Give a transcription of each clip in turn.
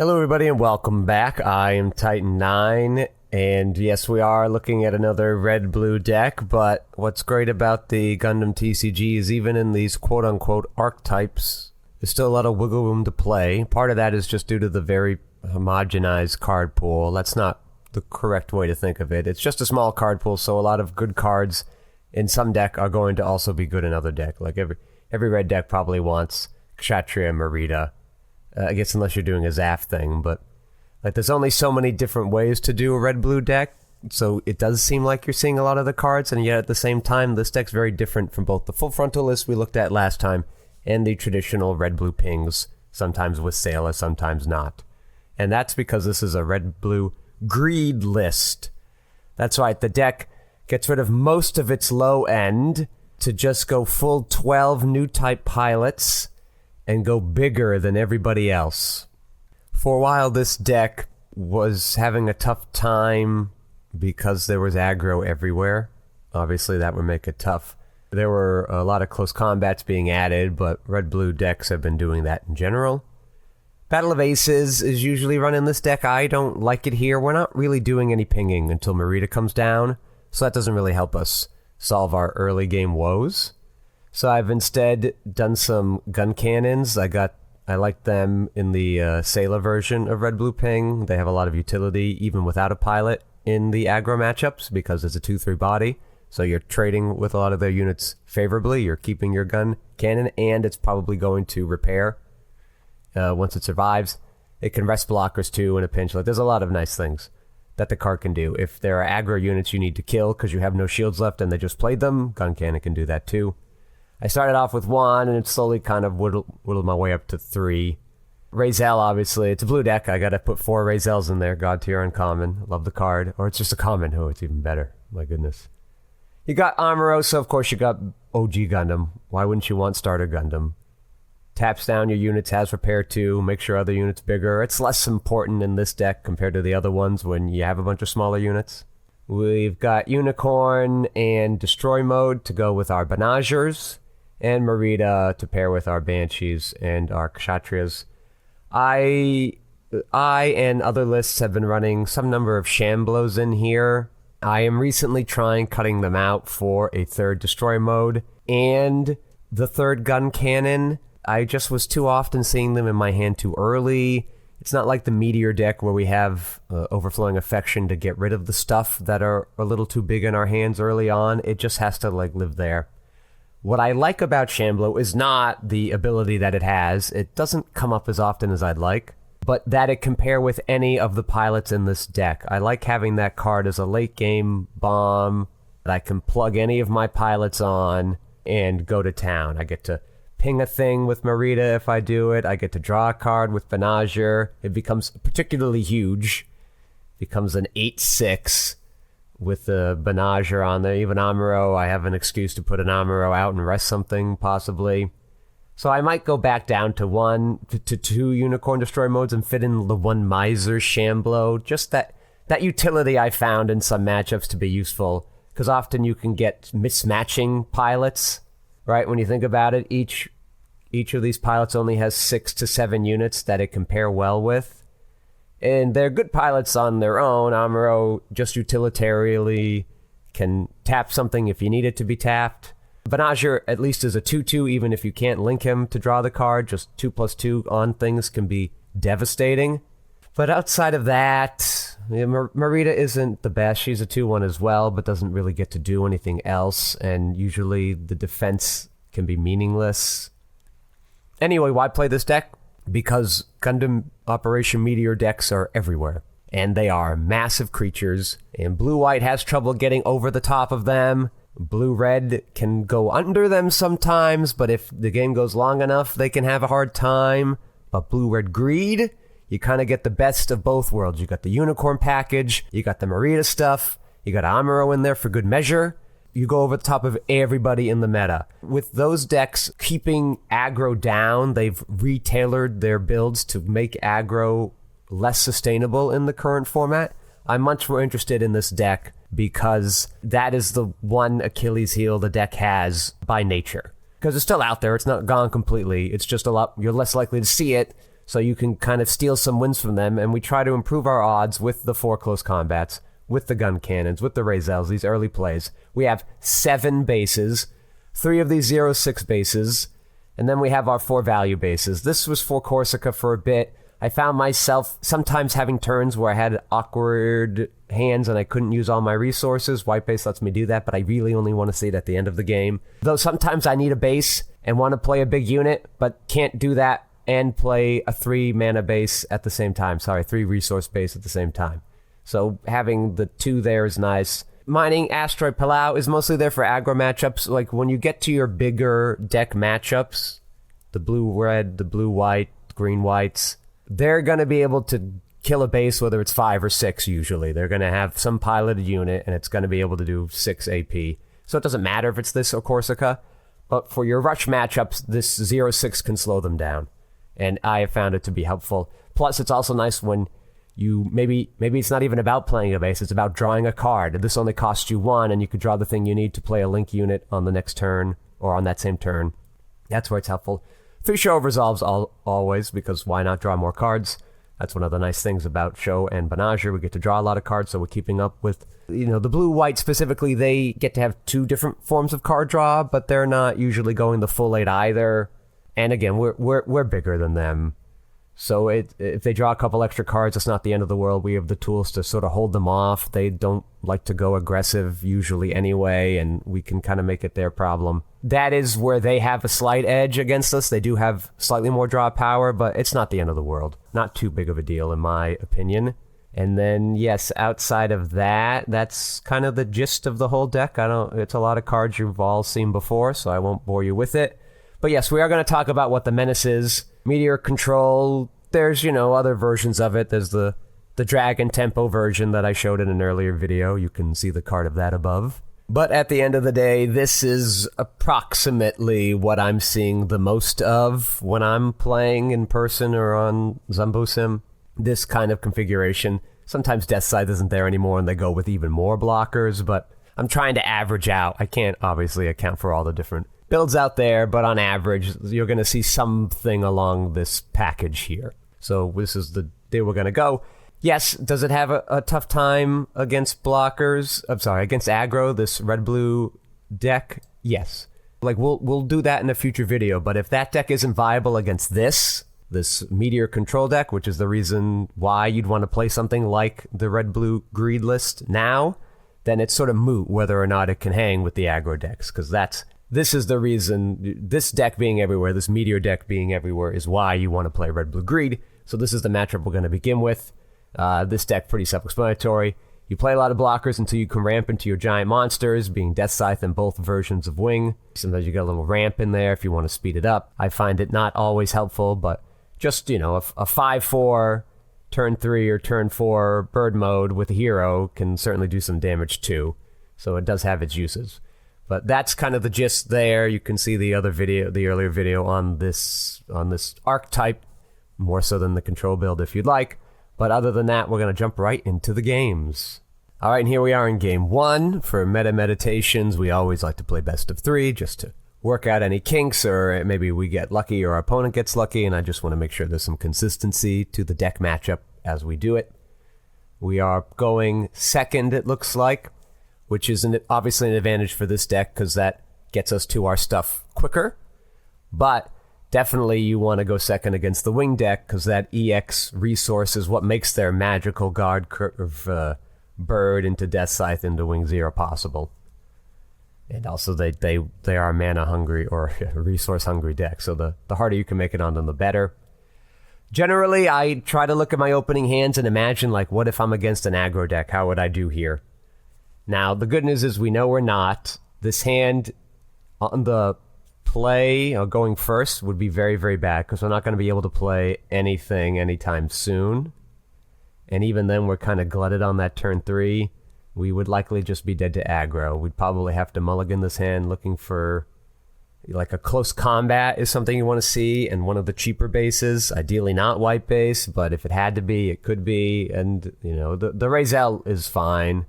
Hello everybody and welcome back. I am Titan9 and yes, we are looking at another red-blue deck, but what's great about the Gundam TCG is even in these quote-unquote archetypes, there's still a lot of wiggle room to play. Part of that is just due to the very homogenized card pool. That's not the correct way to think of it. It's just a small card pool, so a lot of good cards in some deck are going to also be good in other deck. Like every red deck probably wants Kshatriya, Merida. I guess unless you're doing a Zaf thing, but like there's only so many different ways to do a red-blue deck, so it does seem like you're seeing a lot of the cards, and yet at the same time, this deck's very different from both the full frontal list we looked at last time and the traditional red-blue pings, sometimes with Sailor, sometimes not. And that's because this is a red-blue greed list. That's right, the deck gets rid of most of its low end to just go full 12 Newtype pilots and go bigger than everybody else. For a while, this deck was having a tough time because there was aggro everywhere. Obviously, that would make it tough. There were a lot of close combats being added, but red-blue decks have been doing that in general. Battle of Aces is usually run in this deck. I don't like it here. We're not really doing any pinging until Merida comes down, so that doesn't really help us solve our early game woes. So I've instead done some gun cannons. I like them in the Sailor version of Red Blue Ping. They have a lot of utility even without a pilot in the aggro matchups because it's a 2-3 body. So you're trading with a lot of their units favorably. You're keeping your gun cannon, and it's probably going to repair once it survives. It can rest blockers too in a pinch. Like there's a lot of nice things that the card can do. If there are aggro units you need to kill because you have no shields left and they just played them, gun cannon can do that too. I started off with 1, and it slowly kind of whittled my way up to 3. Razel, obviously. It's a blue deck. I gotta put 4 Razels in there. God tier uncommon. Love the card. Or it's just a common. Oh, it's even better. My goodness. You got Amorosa. Of course, you got OG Gundam. Why wouldn't you want Starter Gundam? Taps down your units, has repair 2. Make sure other units bigger. It's less important in this deck compared to the other ones when you have a bunch of smaller units. We've got Unicorn and Destroy Mode to go with our Banagers, and Merida to pair with our Banshees and our Kshatriyas. I and other lists have been running some number of Shamblos in here. I am recently trying cutting them out for a 3rd Destroy Mode and the 3rd Gun Cannon. I just was too often seeing them in my hand too early. It's not like the Meteor deck where we have overflowing affection to get rid of the stuff that are a little too big in our hands early on. It just has to like live there. What I like about Shamblo is not the ability that it has. It doesn't come up as often as I'd like, but that it can pair with any of the pilots in this deck. I like having that card as a late game bomb that I can plug any of my pilots on and go to town. I get to ping a thing with Merida if I do it. I get to draw a card with Banager. It becomes particularly huge. Becomes an 8/6. With the Banager on there, even Amuro, I have an excuse to put an Amuro out and rest something, possibly. So I might go back down to 1 to 2 Unicorn Destroy modes and fit in the 1 Miser Shamblo. Just that utility I found in some matchups to be useful, because often you can get mismatching pilots, right? When you think about it, each of these pilots only has 6 to 7 units that it can pair well with. And they're good pilots on their own. Amuro just utilitarianly can tap something if you need it to be tapped. Banager at least is a 2/2, even if you can't link him to draw the card. Just 2+2 on things can be devastating. But outside of that, Merida isn't the best. She's a 2/1 as well, but doesn't really get to do anything else. And usually the defense can be meaningless. Anyway, why play this deck? Because Gundam Operation Meteor decks are everywhere, and they are massive creatures, and blue-white has trouble getting over the top of them. Blue-red can go under them sometimes, but if the game goes long enough, they can have a hard time. But blue-red greed, you kind of get the best of both worlds. You got the Unicorn package, you got the Merida stuff, you got Amuro in there for good measure. You go over the top of everybody in the meta. With those decks keeping aggro down, they've retailored their builds to make aggro less sustainable in the current format. I'm much more interested in this deck because that is the one Achilles heel the deck has by nature. Because it's still out there, it's not gone completely, it's just a lot, you're less likely to see it, so you can kind of steal some wins from them, and we try to improve our odds with the 4 close combats, with the gun cannons, with the Razels, these early plays. We have 7 bases, 3 of these 0-6 bases, and then we have our 4 value bases. This was for Corsica for a bit. I found myself sometimes having turns where I had awkward hands and I couldn't use all my resources. White base lets me do that, but I really only want to see it at the end of the game. Though sometimes I need a base and want to play a big unit, but can't do that and play a 3 mana base at the same time. 3 resource base at the same time. So having the 2 there is nice. Mining Asteroid Palau is mostly there for aggro matchups. Like when you get to your bigger deck matchups, the blue-red, the blue-white, green-whites, they're going to be able to kill a base, whether it's 5 or 6 usually. They're going to have some piloted unit, and it's going to be able to do 6 AP. So it doesn't matter if it's this or Corsica. But for your rush matchups, this 0-6 can slow them down. And I have found it to be helpful. Plus, it's also nice when you maybe it's not even about playing a base, it's about drawing a card. This only costs you 1, and you could draw the thing you need to play a link unit on the next turn, or on that same turn. That's where it's helpful. 3 show of resolves always, because why not draw more cards? That's one of the nice things about Show and Banagher. We get to draw a lot of cards, so we're keeping up with, the blue-white specifically, they get to have 2 different forms of card draw, but they're not usually going the full 8 either. And again, we're bigger than them. So if they draw a couple extra cards, it's not the end of the world. We have the tools to sort of hold them off. They don't like to go aggressive usually anyway, and we can kind of make it their problem. That is where they have a slight edge against us. They do have slightly more draw power, but it's not the end of the world. Not too big of a deal, in my opinion. And then, yes, outside of that, that's kind of the gist of the whole deck. It's a lot of cards you've all seen before, so I won't bore you with it. But yes, we are going to talk about what the menace is. Meteor control, there's, other versions of it. There's the Dragon Tempo version that I showed in an earlier video. You can see the card of that above. But at the end of the day, this is approximately what I'm seeing the most of when I'm playing in person or on Zumbo-Sim. This kind of configuration. Sometimes Death Scythe isn't there anymore and they go with even more blockers, but I'm trying to average out. I can't obviously account for all the different builds out there, but on average, you're going to see something along this package here. So this is the day we're going to go. Yes, does it have a tough time against blockers? Against aggro, this red-blue deck? Yes. We'll do that in a future video, but if that deck isn't viable against this Meteor control deck, which is the reason why you'd want to play something like the red-blue greed list now, then it's sort of moot whether or not it can hang with the aggro decks, because this is the reason, this deck being everywhere, this Meteor deck being everywhere, is why you want to play red-blue greed. So this is the matchup we're going to begin with. This deck, pretty self-explanatory. You play a lot of blockers until you can ramp into your giant monsters, being Death Scythe in both versions of Wing. Sometimes you get a little ramp in there if you want to speed it up. I find it not always helpful, but just, a 5-4, turn 3 or turn 4 bird mode with a hero can certainly do some damage too. So it does have its uses. But that's kind of the gist there. You can see the earlier video on this archetype, more so than the control build if you'd like. But other than that, we're going to jump right into the games. All right, and here we are in game 1. For meta meditations, we always like to play best of 3 just to work out any kinks, or maybe we get lucky or our opponent gets lucky, and I just want to make sure there's some consistency to the deck matchup as we do it. We are going second, it looks like, which is obviously an advantage for this deck because that gets us to our stuff quicker. But definitely you want to go second against the Wing deck because that EX resource is what makes their magical guard curve bird into Death Scythe into Wing 0 possible. And also they are a mana hungry or resource hungry deck, so the harder you can make it on them, the better. Generally, I try to look at my opening hands and imagine, what if I'm against an aggro deck? How would I do here? Now, the good news is we know we're not. This hand on the play, going first, would be very, very bad because we're not going to be able to play anything anytime soon. And even then, we're kind of glutted on that turn 3. We would likely just be dead to aggro. We'd probably have to mulligan this hand looking for, a close combat is something you want to see, and one of the cheaper bases, ideally not white base, but if it had to be, it could be. And, the Razel is fine.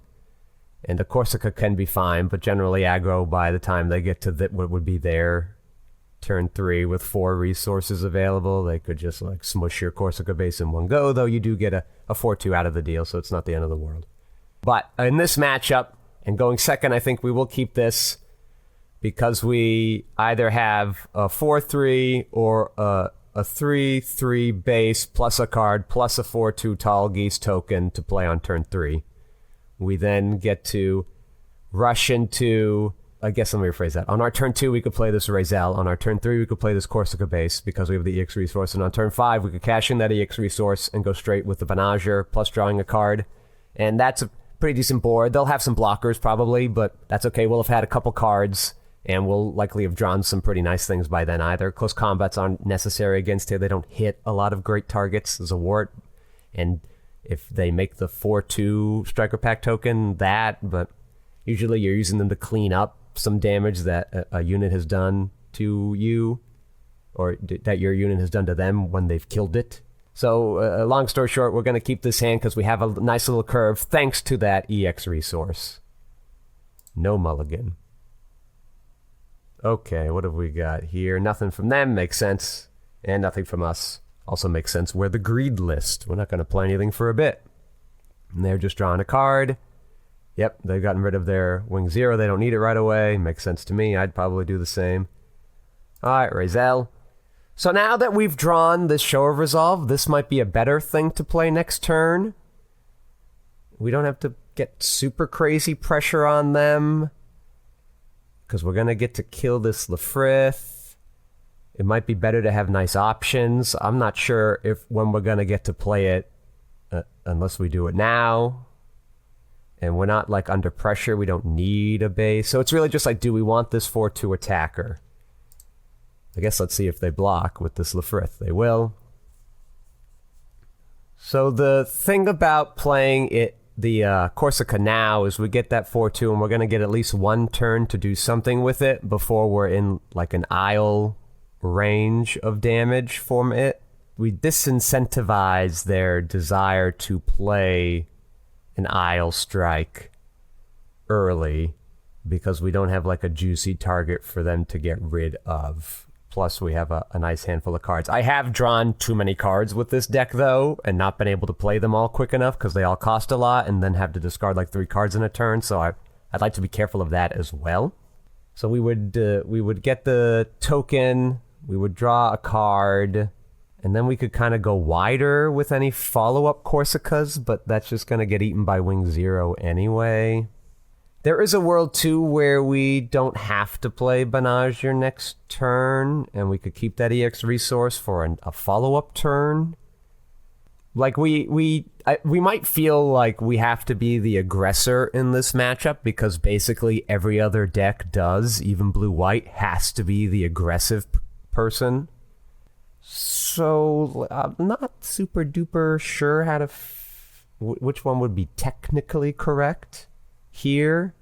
And the Corsica can be fine, but generally aggro by the time they get to what would be their turn 3 with 4 resources available. They could just like smush your Corsica base in one go, though you do get a 4-2 out of the deal, so it's not the end of the world. But in this matchup, and going second, I think we will keep this because we either have a 4-3 or a 3-3 base plus a card plus a 4-2 tall geese token to play on turn 3. We then get to rush into... I guess let me rephrase that. On our turn 2, we could play this Razel. On our turn 3, we could play this Corsica base because we have the EX resource. And on turn 5, we could cash in that EX resource and go straight with the Banagher plus drawing a card. And that's a pretty decent board. They'll have some blockers probably, but that's okay. We'll have had a couple cards, and we'll likely have drawn some pretty nice things by then either. Close combats aren't necessary against here. They don't hit a lot of great targets as a wart. And if they make the 4-2 Striker Pack token, but usually you're using them to clean up some damage that a unit has done to you, or that your unit has done to them when they've killed it. So, long story short, we're going to keep this hand because we have a nice little curve thanks to that EX resource. No mulligan. Okay, what have we got here? Nothing from them makes sense, and nothing from us also makes sense. We're the greed list. We're not going to play anything for a bit. And they're just drawing a card. Yep, they've gotten rid of their wing 0. They don't need it right away. Makes sense to me. I'd probably do the same. All right, Razel. So now that we've drawn this Show of Resolve, this might be a better thing to play next turn. We don't have to get super crazy pressure on them because we're going to get to kill this Lefrith. It might be better to have nice options. I'm not sure when we're going to get to play it unless we do it now. And we're not, like, under pressure. We don't need a base. So it's really just like, do we want this 4-2 attacker? I guess let's see if they block with this Lefrith. They will. So the thing about playing the Corsica now is we get that 4-2, and we're going to get at least one turn to do something with it before we're in, like, an Isle range of damage from it. We disincentivize their desire to play an Isle strike early because we don't have like a juicy target for them to get rid of. Plus we have a nice handful of cards. I have drawn too many cards with this deck though and not been able to play them all quick enough because they all cost a lot and then have to discard like 3 cards in a turn, so I'd like to be careful of that as well. So we would get the token, we would draw a card, and then we could kind of go wider with any follow-up Corsicas, but that's just going to get eaten by Wing 0 anyway. There is a world, too, where we don't have to play Banagher next turn, and we could keep that EX resource for a follow-up turn. Like, we might feel like we have to be the aggressor in this matchup, because basically every other deck does, even blue-white, has to be the aggressive person. So, I'm not super duper sure how to... which one would be technically correct here.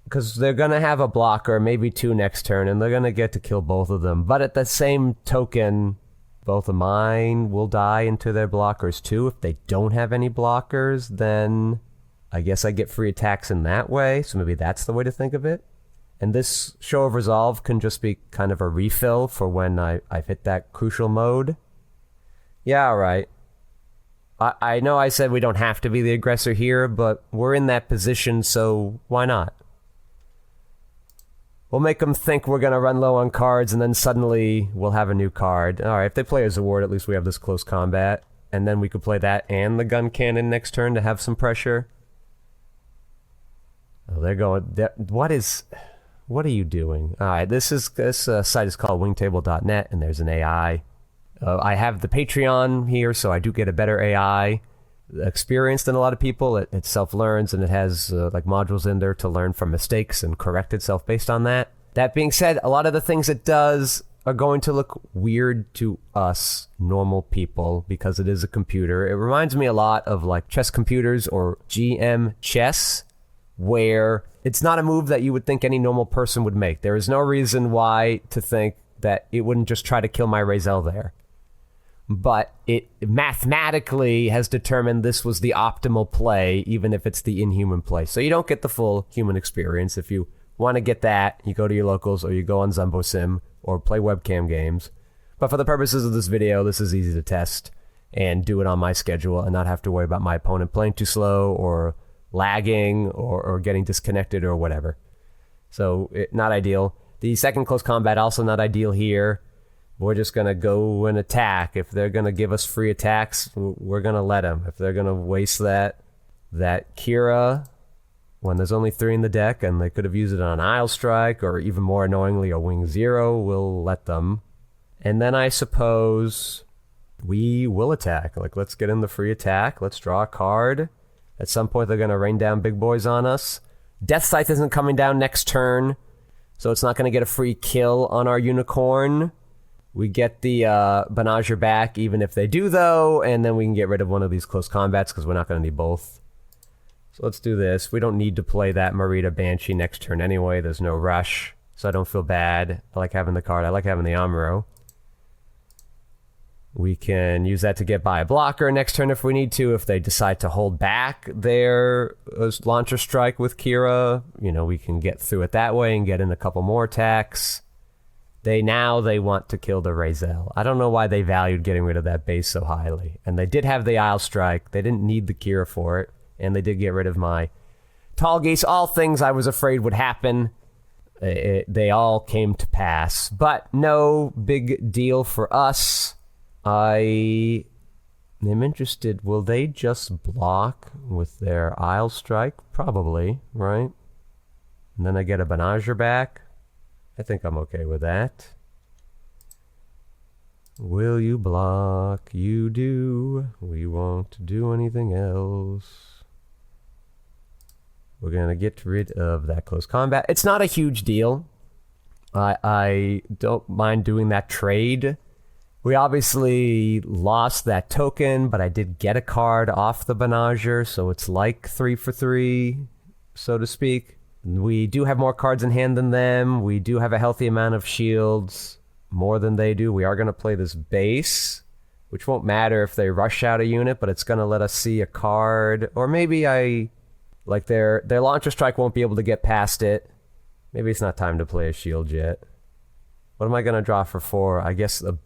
Because they're going to have a blocker, maybe 2 next turn, and they're going to get to kill both of them. But at the same token, both of mine will die into their blockers too. If they don't have any blockers, then I guess I get free attacks in that way. So maybe that's the way to think of it. And this Show of Resolve can just be kind of a refill for when I've hit that crucial mode. Yeah, all right. I know I said we don't have to be the aggressor here, but we're in that position, so why not? We'll make them think we're going to run low on cards, and then suddenly we'll have a new card. All right, if they play as a ward, at least we have this close combat. And then we could play that and the gun cannon next turn to have some pressure. Oh, they're going... What are you doing? All right, this site is called wingtable.net, and there's an AI. I have the Patreon here, so I do get a better AI experience than a lot of people. It self-learns, and it has like modules in there to learn from mistakes and correct itself based on that. That being said, a lot of the things it does are going to look weird to us normal people because it is a computer. It reminds me a lot of like chess computers or GM chess, where it's not a move that you would think any normal person would make. There is no reason why to think that it wouldn't just try to kill my Razel there. But it mathematically has determined this was the optimal play, even if it's the inhuman play. So you don't get the full human experience. If you want to get that, you go to your locals, or you go on Zumbo Sim, or play webcam games. But for the purposes of this video, this is easy to test and do it on my schedule and not have to worry about my opponent playing too slow or lagging or getting disconnected or whatever. So not ideal. The second close combat also not ideal here. We're just going to go and attack. If they're going to give us free attacks, we're going to let them. If they're going to waste that Kira when there's only 3 in the deck and they could have used it on an Isle Strike or even more annoyingly a Wing Zero, we'll let them. And then I suppose we will attack. Like, let's get in the free attack. Let's draw a card. At some point, they're going to rain down big boys on us. Death Scythe isn't coming down next turn, so it's not going to get a free kill on our Unicorn. We get the Banagher back, even if they do, though, and then we can get rid of one of these close combats, because we're not going to need both. So let's do this. We don't need to play that Marita Banshee next turn anyway. There's no rush, so I don't feel bad. I like having the card. I like having the Amuro. We can use that to get by a blocker next turn if we need to. If they decide to hold back their launcher strike with Kira, you know, we can get through it that way and get in a couple more attacks. They want to kill the Razel. I don't know why they valued getting rid of that base so highly. And they did have the Isle Strike. They didn't need the Kira for it. And they did get rid of my Tall Geese. All things I was afraid would happen. They all came to pass. But no big deal for us. I am interested, will they just block with their Isle Strike? Probably, right? And then I get a Banagher back. I think I'm okay with that. Will you block? You do. We won't do anything else. We're going to get rid of that close combat. It's not a huge deal. I don't mind doing that trade. We obviously lost that token, but I did get a card off the Banagher, so it's like 3 for 3, so to speak. We do have more cards in hand than them. We do have a healthy amount of shields, more than they do. We are going to play this base, which won't matter if they rush out a unit, but it's going to let us see a card. Or maybe their launcher strike won't be able to get past it. Maybe it's not time to play a shield yet. What am I going to draw for 4? I guess the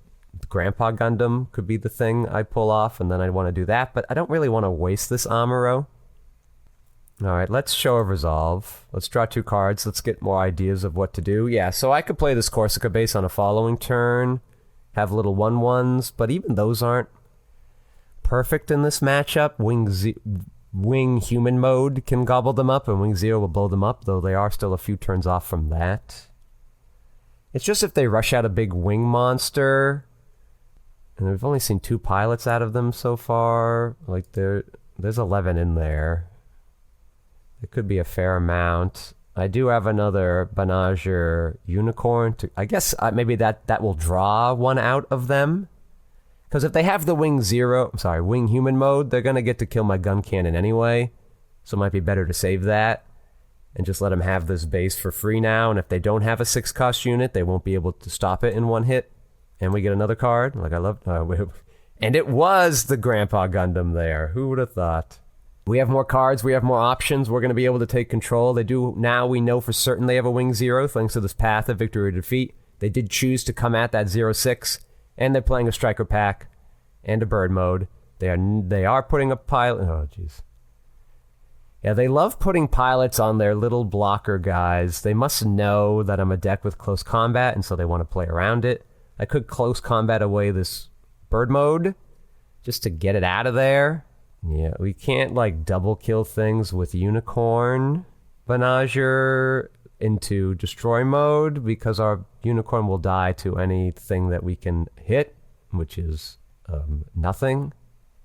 Grandpa Gundam could be the thing I pull off, and then I want to do that, but I don't really want to waste this Amuro. Alright, let's show a resolve. Let's draw 2 cards. Let's get more ideas of what to do. Yeah, so I could play this Corsica base on a following turn, have little 1/1s, but even those aren't perfect in this matchup. Wing Human Mode can gobble them up, and Wing Zero will blow them up, though they are still a few turns off from that. It's just if they rush out a big wing monster, and we've only seen 2 pilots out of them so far. Like, there's 11 in there. It could be a fair amount. I do have another Banagher Unicorn. I guess maybe that will draw 1 out of them. Because if they have the Wing Human Mode, they're going to get to kill my gun cannon anyway. So it might be better to save that and just let them have this base for free now. And if they don't have a 6-cost unit, they won't be able to stop it in 1 hit. And we get another card. Like, I love... and it was the Grandpa Gundam there. Who would have thought? We have more cards. We have more options. We're going to be able to take control. They do... Now we know for certain they have a Wing Zero, thanks to this path of victory or defeat. They did choose to come at that 0/6. And they're playing a Striker pack and a Bird mode. They are putting a pilot... Oh, jeez. Yeah, they love putting pilots on their little blocker guys. They must know that I'm a deck with close combat, and so they want to play around it. I could close combat away this Bird mode just to get it out of there. Yeah, we can't, like, double kill things with Unicorn Banagher into destroy mode because our Unicorn will die to anything that we can hit, which is nothing.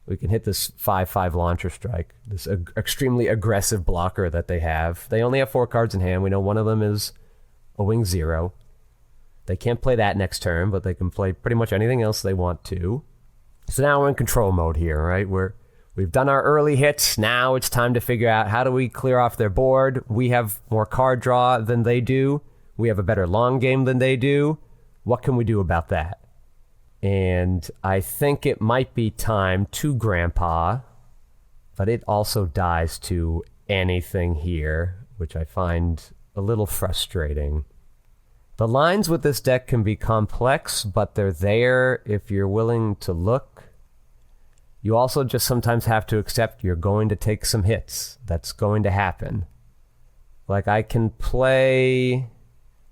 We can hit this 5/5 launcher strike, this extremely aggressive blocker that they have. They only have 4 cards in hand. We know one of them is a Wing Zero. They can't play that next turn, but they can play pretty much anything else they want to. So now we're in control mode here, right? We've done our early hits. Now it's time to figure out how do we clear off their board. We have more card draw than they do. We have a better long game than they do. What can we do about that? And I think it might be time to Grandpa, but it also dies to anything here, which I find a little frustrating. The lines with this deck can be complex, but they're there if you're willing to look. You also just sometimes have to accept you're going to take some hits. That's going to happen. Like, I can play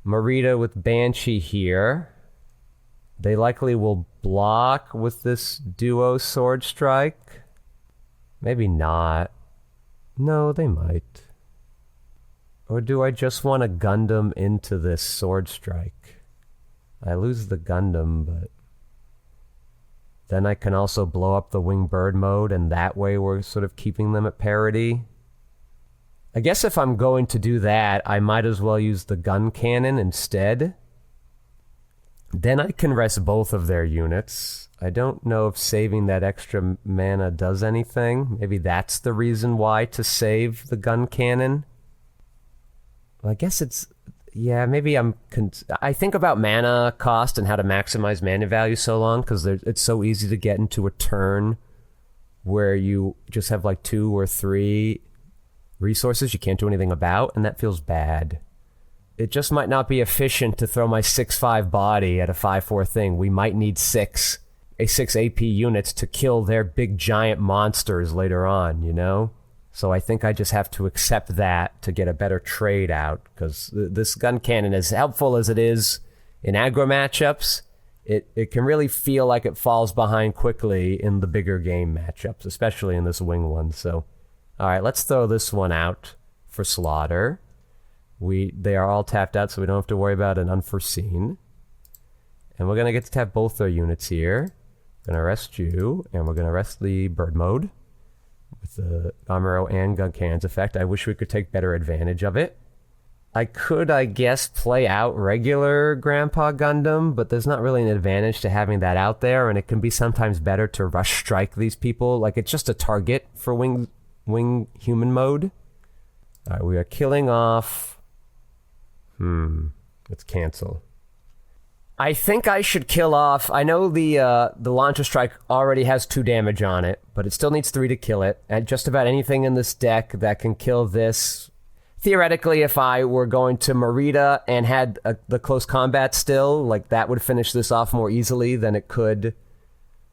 Marita with Banshee here. They likely will block with this duo Sword Strike. Maybe not. No, they might. Or do I just want to Gundam into this Sword Strike? I lose the Gundam, but then I can also blow up the Winged Bird mode, and that way we're sort of keeping them at parity. I guess if I'm going to do that, I might as well use the gun cannon instead. Then I can rest both of their units. I don't know if saving that extra mana does anything. Maybe that's the reason why to save the gun cannon. Well, I guess it's... Yeah, maybe I think about mana cost and how to maximize mana value so long, because it's so easy to get into a turn where you just have like 2 or 3 resources you can't do anything about, and that feels bad. It just might not be efficient to throw my 6/5 body at a 5/4 thing. We might need 6 AP units to kill their big giant monsters later on, you know? So I think I just have to accept that to get a better trade out, because this gun cannon, as helpful as it is in aggro matchups, it can really feel like it falls behind quickly in the bigger game matchups, especially in this wing one. So, all right, let's throw this one out for slaughter. They are all tapped out, so we don't have to worry about an unforeseen. And we're going to get to tap both our units here. Going to rest you, and we're going to rest the bird mode with the Amuro and gun cannons effect. I wish we could take better advantage of it. I could, I guess, play out regular Grandpa Gundam, but there's not really an advantage to having that out there, and it can be sometimes better to rush strike these people. Like, it's just a target for wing human mode. All right, we are killing off... Let's cancel. I think I should kill off... I know the Launcher Strike already has 2 damage on it, but it still needs 3 to kill it. And just about anything in this deck that can kill this... Theoretically, if I were going to Marita and had the close combat still, like, that would finish this off more easily than it could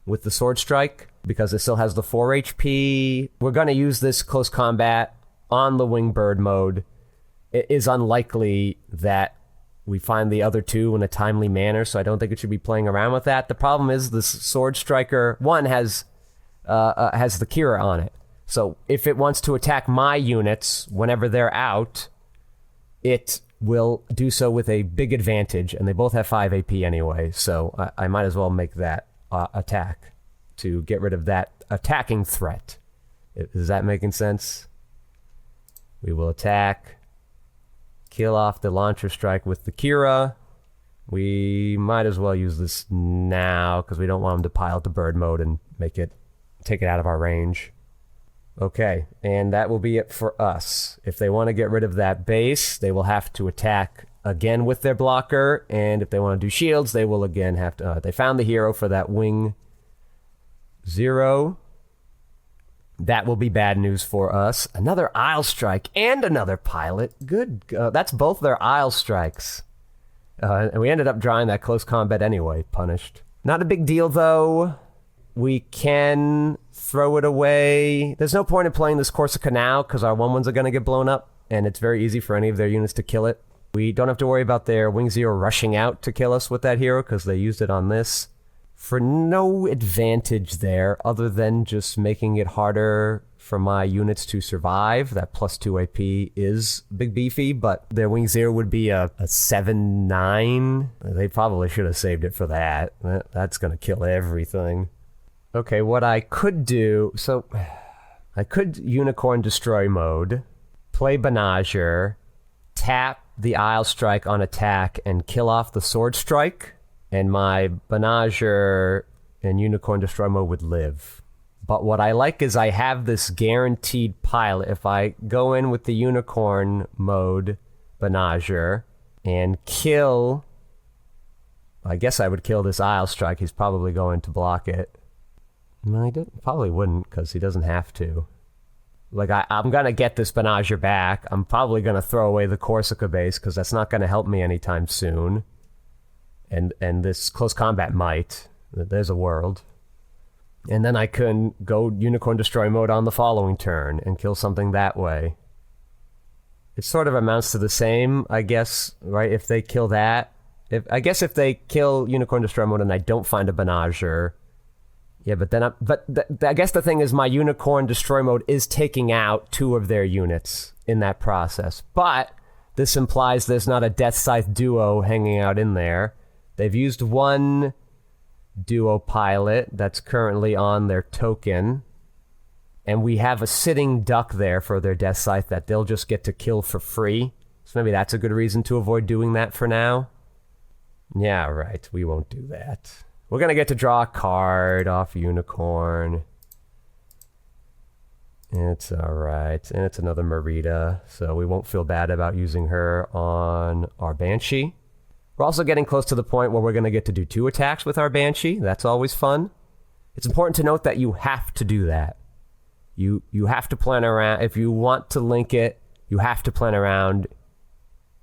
with the Sword Strike, because it still has the 4 HP. We're going to use this close combat on the Winged Bird mode. It is unlikely that we find the other 2 in a timely manner, so I don't think it should be playing around with that. The problem is this Sword Striker, one, has the Kira on it. So if it wants to attack my units whenever they're out, it will do so with a big advantage, and they both have 5 AP anyway, so I might as well make that attack to get rid of that attacking threat. Is that making sense? We will attack... Kill off the Launcher Strike with the Kira. We might as well use this now, because we don't want him to pile to bird mode and take it out of our range. Okay, and that will be it for us. If they want to get rid of that base, they will have to attack again with their blocker, and if they want to do shields, they will again have to... they found the hero for that Wing 0. That will be bad news for us. Another Isle Strike and another pilot. Good. That's both their Isle Strikes. And we ended up drawing that close combat anyway, punished. Not a big deal, though. We can throw it away. There's no point in playing this Corsica now, because our 1/1s are going to get blown up, and it's very easy for any of their units to kill it. We don't have to worry about their Wing 0 rushing out to kill us with that hero, because they used it on this. For no advantage there, other than just making it harder for my units to survive. That plus 2 AP is big beefy, but their Wing 0 would be a 7/9. They probably should have saved it for that. That's going to kill everything. Okay, what I could do... So, I could Unicorn Destroy mode, play Benager, tap the Isle Strike on attack, and kill off the Sword Strike. And my Benager and Unicorn Destroy mode would live. But what I like is I have this guaranteed pilot. If I go in with the Unicorn mode Benager and kill... I guess I would kill this Isle Strike. He's probably going to block it. No, he probably wouldn't, because he doesn't have to. Like, I'm going to get this Banagher back. I'm probably going to throw away the Corsica base because that's not going to help me anytime soon. And this close combat might. There's a world. And then I can go Unicorn Destroy mode on the following turn and kill something that way. It sort of amounts to the same, I guess, right? If they kill that. I guess if they kill Unicorn Destroy mode and I don't find a Banagher... Yeah, but then I guess the thing is my Unicorn Destroy mode is taking out 2 of their units in that process. But this implies there's not a Death Scythe duo hanging out in there. They've used 1 duo pilot that's currently on their token. And we have a sitting duck there for their Death Scythe that they'll just get to kill for free. So maybe that's a good reason to avoid doing that for now. Yeah, right. We won't do that. We're going to get to draw a card off Unicorn. It's alright. And it's another Merida, so we won't feel bad about using her on our Banshee. We're also getting close to the point where we're going to get to do 2 attacks with our Banshee. That's always fun. It's important to note that you have to do that. You have to plan around. If you want to link it, you have to plan around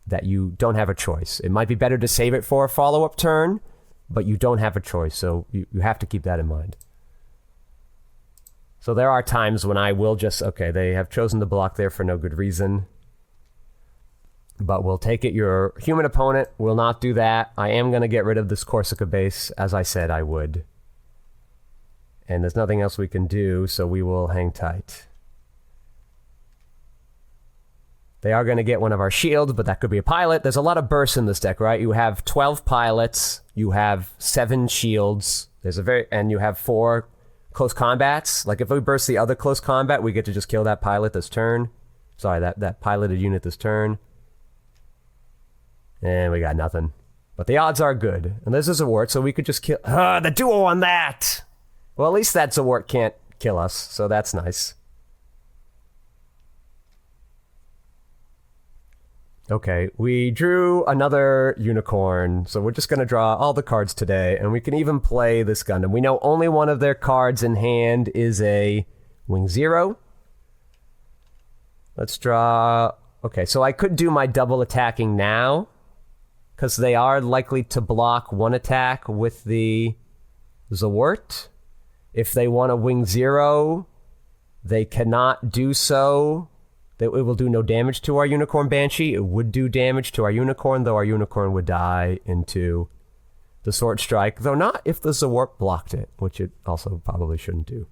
that you don't have a choice. It might be better to save it for a follow-up turn, but you don't have a choice, so you have to keep that in mind. So there are times when I will just, okay, they have chosen to block there for no good reason, but we'll take it. Your human opponent will not do that. I am going to get rid of this Corsica base, as I said I would. And there's nothing else we can do, so we will hang tight. They are going to get one of our shields, but that could be a pilot. There's a lot of bursts in this deck, right? You have 12 pilots, you have 7 shields, and you have 4 close combats. Like if we burst the other close combat, we get to just kill that pilot this turn. Sorry, that piloted unit this turn. And we got nothing. But the odds are good. And this is a Zawort, so we could just kill... the duo on that! Well, at least that Zawort can't kill us, so that's nice. Okay, we drew another Unicorn, so we're just going to draw all the cards today, and we can even play this Gundam. We know only one of their cards in hand is a Wing Zero. Let's draw... Okay, so I could do my double attacking now, because they are likely to block 1 attack with the Zawort. If they want a Wing Zero, they cannot do so. It will do no damage to our Unicorn Banshee. It would do damage to our Unicorn, though our Unicorn would die into the Sword Strike, though not if the Zawort blocked it, which it also probably shouldn't do.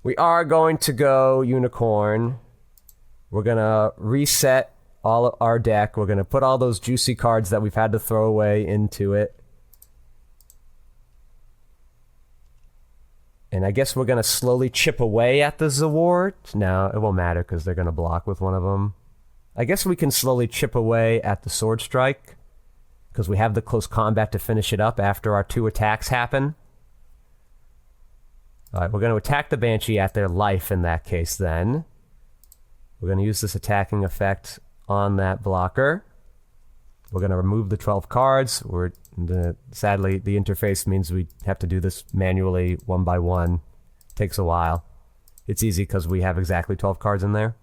We are going to go Unicorn. We're going to reset all of our deck. We're going to put all those juicy cards that we've had to throw away into it. And I guess we're going to slowly chip away at the Zawort. No, it won't matter because they're going to block with one of them. I guess we can slowly chip away at the Sword Strike because we have the close combat to finish it up after our 2 attacks happen. All right, we're going to attack the Banshee at their life in that case then. We're going to use this attacking effect on that blocker. We're going to remove the 12 cards. Sadly, the interface means we have to do this manually, 1 by 1. Takes a while. It's easy because we have exactly 12 cards in there.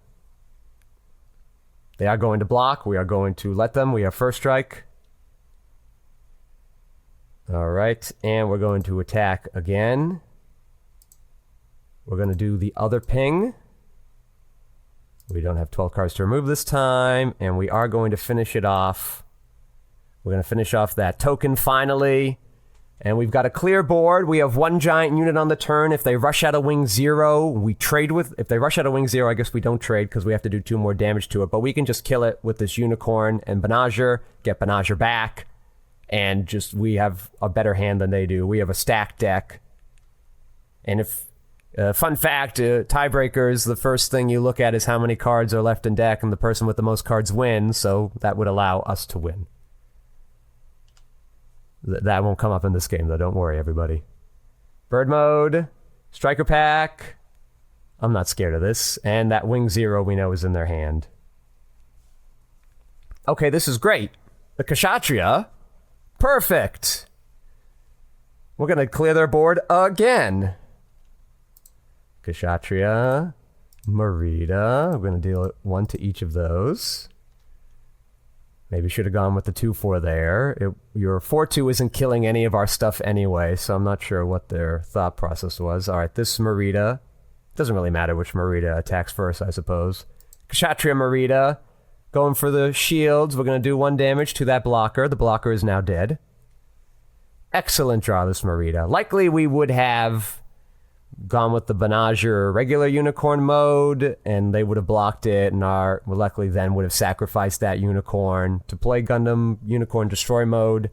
They are going to block. We are going to let them. We have first strike. All right, and we're going to attack again. We're going to do the other ping. We don't have 12 cards to remove this time, and we are going to finish it off. We're going to finish off that token finally. And we've got a clear board. We have 1 giant unit on the turn. If they rush out a Wing Zero, we trade with... If they rush out a Wing Zero, I guess we don't trade because we have to do 2 more damage to it. But we can just kill it with this Unicorn and Banagher, get Banagher back, and just we have a better hand than they do. We have a stacked deck. And if... fun fact, tiebreakers, the first thing you look at is how many cards are left in deck, and the person with the most cards wins, so that would allow us to win. That won't come up in this game, though. Don't worry, everybody. Bird mode. Striker pack. I'm not scared of this. And that Wing Zero we know is in their hand. Okay, this is great. The Kshatriya. Perfect. We're going to clear their board again. Kshatriya. Merida. I'm going to deal 1 to each of those. Maybe should have gone with the 2-4 there. Your 4-2 isn't killing any of our stuff anyway, so I'm not sure what their thought process was. All right, this Merida. Doesn't really matter which Merida attacks first, I suppose. Kshatriya Merida. Going for the shields. We're going to do 1 damage to that blocker. The blocker is now dead. Excellent draw, this Merida. Likely we would have gone with the Banagher regular unicorn mode, and they would have blocked it, and likely then would have sacrificed that unicorn to play Gundam Unicorn Destroy mode,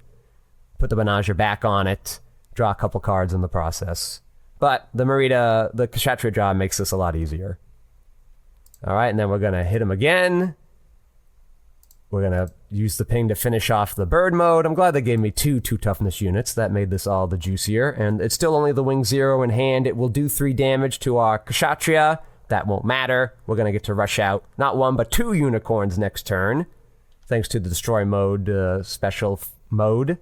put the Banagher back on it, draw a couple cards in the process. But the Merida, the Kshatriya draw makes this a lot easier. All right, and then we're going to hit him again. We're going to use the ping to finish off the bird mode. I'm glad they gave me 2 toughness units. That made this all the juicier. And it's still only the wing 0 in hand. It will do 3 damage to our Kshatriya. That won't matter. We're going to get to rush out not 1, but 2 unicorns next turn. Thanks to the destroy mode special mode.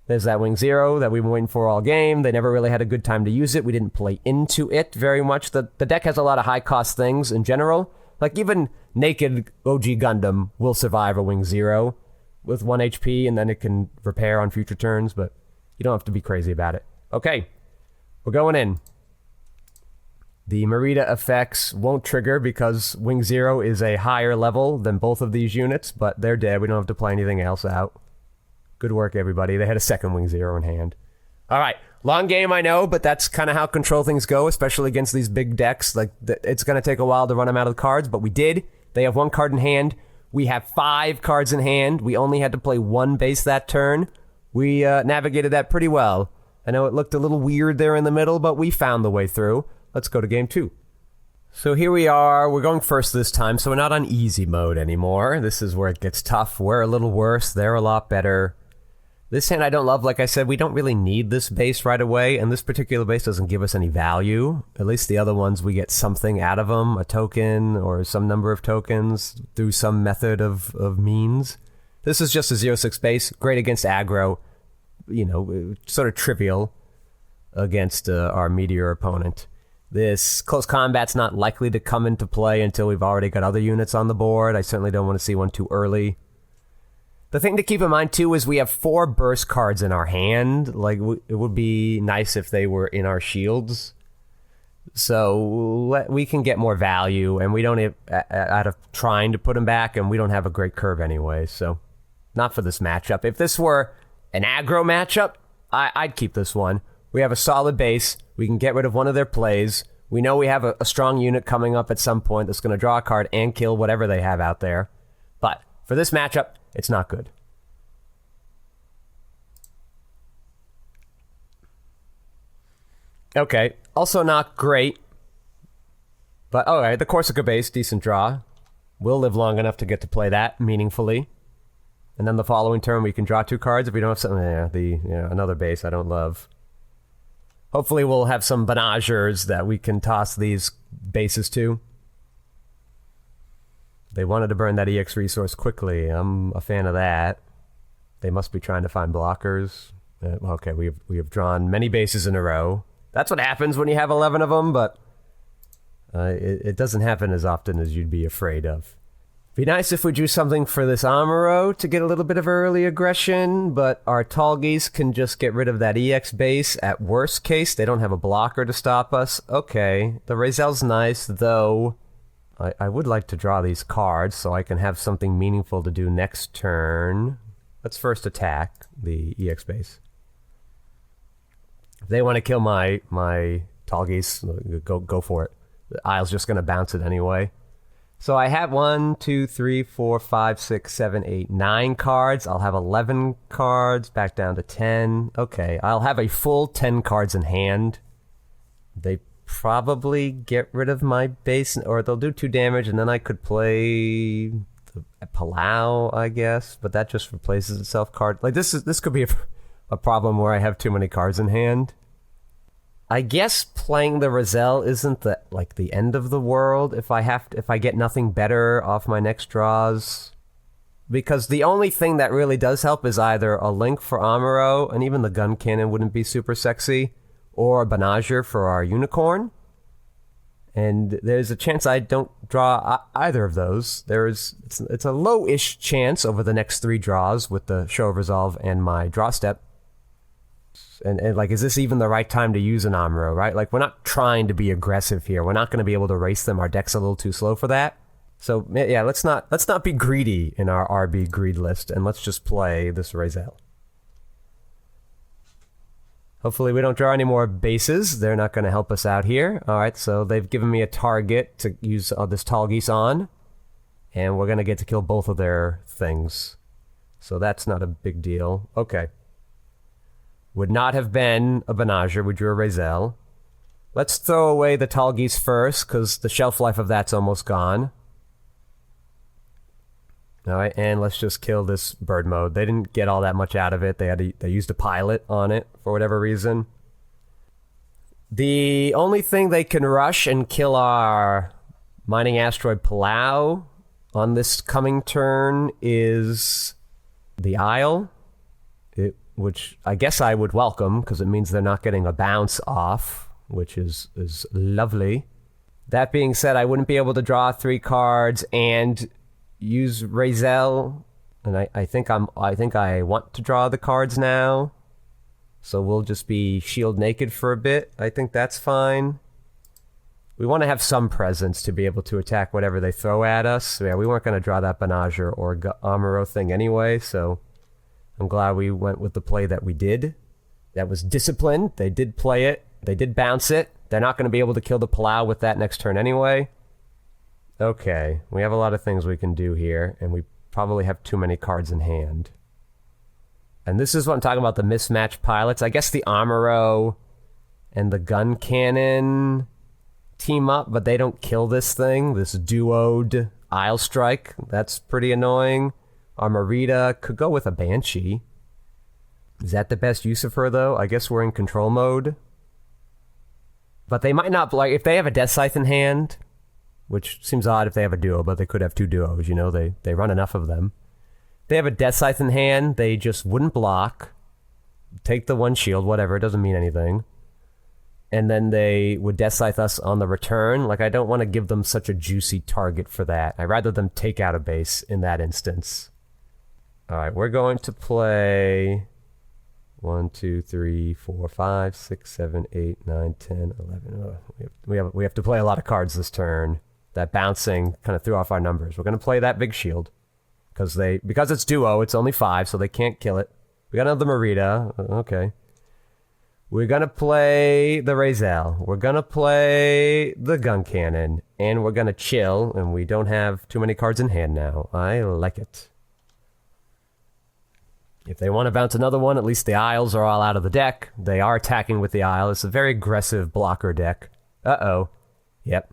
There's that wing 0 that we've been waiting for all game. They never really had a good time to use it. We didn't play into it very much. The deck has a lot of high-cost things in general. Like, even naked OG Gundam will survive a wing 0 with 1 HP, and then it can repair on future turns, but you don't have to be crazy about it. Okay, we're going in. The Merida effects won't trigger because wing 0 is a higher level than both of these units, but they're dead. We don't have to play anything else out. Good work, everybody. They had a second wing 0 in hand. All right. Long game, I know, but that's kind of how control things go, especially against these big decks. Like, it's going to take a while to run them out of the cards, but we did. They have 1 card in hand. We have 5 cards in hand. We only had to play 1 base that turn. We navigated that pretty well. I know it looked a little weird there in the middle, but we found the way through. Let's go to game 2. So here we are. We're going first this time, so we're not on easy mode anymore. This is where it gets tough. We're a little worse. They're a lot better. This hand I don't love. Like I said, we don't really need this base right away, and this particular base doesn't give us any value. At least the other ones, we get something out of them, a token or some number of tokens through some method of means. This is just a 0-6 base, great against aggro, you know, sort of trivial against our Meteor opponent. This close combat's not likely to come into play until we've already got other units on the board. I certainly don't want to see one too early. The thing to keep in mind, too, is we have 4 burst cards in our hand. Like, it would be nice if they were in our shields. So we can get more value, and we don't have, out of trying to put them back, and we don't have a great curve anyway. So not for this matchup. If this were an aggro matchup, I'd keep this one. We have a solid base. We can get rid of one of their plays. We know we have a strong unit coming up at some point that's going to draw a card and kill whatever they have out there. But for this matchup, it's not good. Okay, also not great. But alright, the Corsica base, decent draw. We'll live long enough to get to play that meaningfully. And then the following turn we can draw 2 cards if we don't have something. Another base I don't love. Hopefully we'll have some Banagers that we can toss these bases to. They wanted to burn that EX resource quickly. I'm a fan of that. They must be trying to find blockers. Okay, we have drawn many bases in a row. That's what happens when you have 11 of them, but it doesn't happen as often as you'd be afraid of. Be nice if we drew something for this Amuro to get a little bit of early aggression, but our Tallgeese can just get rid of that EX base. At worst case, they don't have a blocker to stop us. Okay, the Razel's nice, though. I would like to draw these cards so I can have something meaningful to do next turn. Let's first attack the EX base. If they want to kill my Tallgeese, go for it. The Isle's just going to bounce it anyway. So I have 1, 2, 3, 4, 5, 6, 7, 8, 9 cards. I'll have 11 cards, back down to 10. Okay, I'll have a full 10 cards in hand. They probably get rid of my base, or they'll do 2 damage, and then I could play Palau, I guess, but that just replaces itself card. Like, this could be a problem where I have too many cards in hand. I guess playing the Razel isn't the end of the world if I get nothing better off my next draws, because the only thing that really does help is either a Link for Amuro, and even the gun cannon wouldn't be super sexy, or a Banagher for our unicorn. And there's a chance I don't draw either of those. It's a low-ish chance over the next 3 draws with the Show of Resolve and my draw step. And like, is this even the right time to use an Amuro, right? Like, we're not trying to be aggressive here. We're not going to be able to race them. Our deck's a little too slow for that. So, yeah, let's not be greedy in our RB greed list, and let's just play this Razel. Hopefully we don't draw any more bases. They're not going to help us out here. All right, so they've given me a target to use this Tall Geese on, and we're going to get to kill both of their things. So that's not a big deal. Okay. Would not have been a Banagher. We drew a Razel. Let's throw away the Tall Geese first, because the shelf life of that's almost gone. All right, and let's just kill this bird mode. They didn't get all that much out of it. They used a pilot on it for whatever reason. The only thing they can rush and kill our mining asteroid Palau on this coming turn is the Isle, which I guess I would welcome because it means they're not getting a bounce off, which is lovely. That being said, I wouldn't be able to draw 3 cards and use Razel, and I think I want to draw the cards now, so we'll just be shield naked for a bit. I think that's fine. We want to have some presence to be able to attack whatever they throw at us. So yeah, we weren't going to draw that Banagher or Amuro thing anyway, so I'm glad we went with the play that we did. That was disciplined. They did play it. They did bounce it. They're not going to be able to kill the Palau with that next turn anyway. Okay, we have a lot of things we can do here, and we probably have too many cards in hand. And this is what I'm talking about, the mismatched pilots. I guess the Amuro and the gun cannon team up, but they don't kill this thing, this duoed Isle Strike. That's pretty annoying. Our Merida could go with a Banshee. Is that the best use of her, though? I guess we're in control mode. But they might not, like, if they have a Death Scythe in hand, which seems odd if they have a duo, but they could have 2 duos, you know, they run enough of them. If they have a Death Scythe in hand, they just wouldn't block, take the 1 shield, whatever, it doesn't mean anything. And then they would Death Scythe us on the return. Like, I don't want to give them such a juicy target for that. I'd rather them take out a base in that instance. Alright, we're going to play 1, 2, 3, 4, 5, 6, 7, 8, 9, 10, 11. Oh, we have to play a lot of cards this turn. That bouncing kind of threw off our numbers. We're going to play that big shield. Because it's duo, it's only 5, so they can't kill it. We got another Merida. Okay. We're going to play the Razel. We're going to play the gun cannon. And we're going to chill, and we don't have too many cards in hand now. I like it. If they want to bounce another one, at least the Isles are all out of the deck. They are attacking with the Isle. It's a very aggressive blocker deck. Uh-oh. Yep.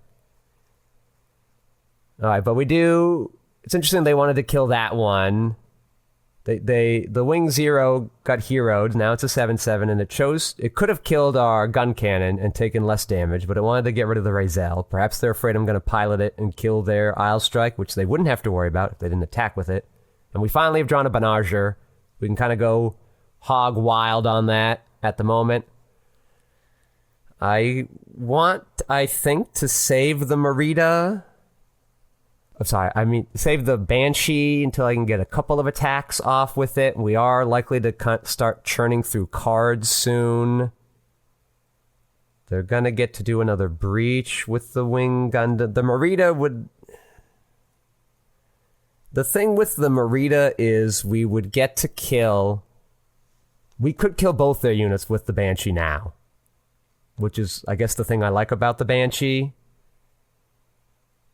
Alright, but we do... It's interesting they wanted to kill that one. The Wing Zero got heroed. Now it's a 7/7, and it could have killed our gun cannon and taken less damage, but it wanted to get rid of the Razel. Perhaps they're afraid I'm going to pilot it and kill their Isle Strike, which they wouldn't have to worry about if they didn't attack with it. And we finally have drawn a Banagher. We can kind of go hog wild on that at the moment. I think, to save the Merida. Save the Banshee until I can get a couple of attacks off with it. We are likely to start churning through cards soon. They're going to get to do another breach with the wing gun. The Merida would... The thing with the Merida is we would get to kill... We could kill both their units with the Banshee now. Which is, I guess, the thing I like about the Banshee.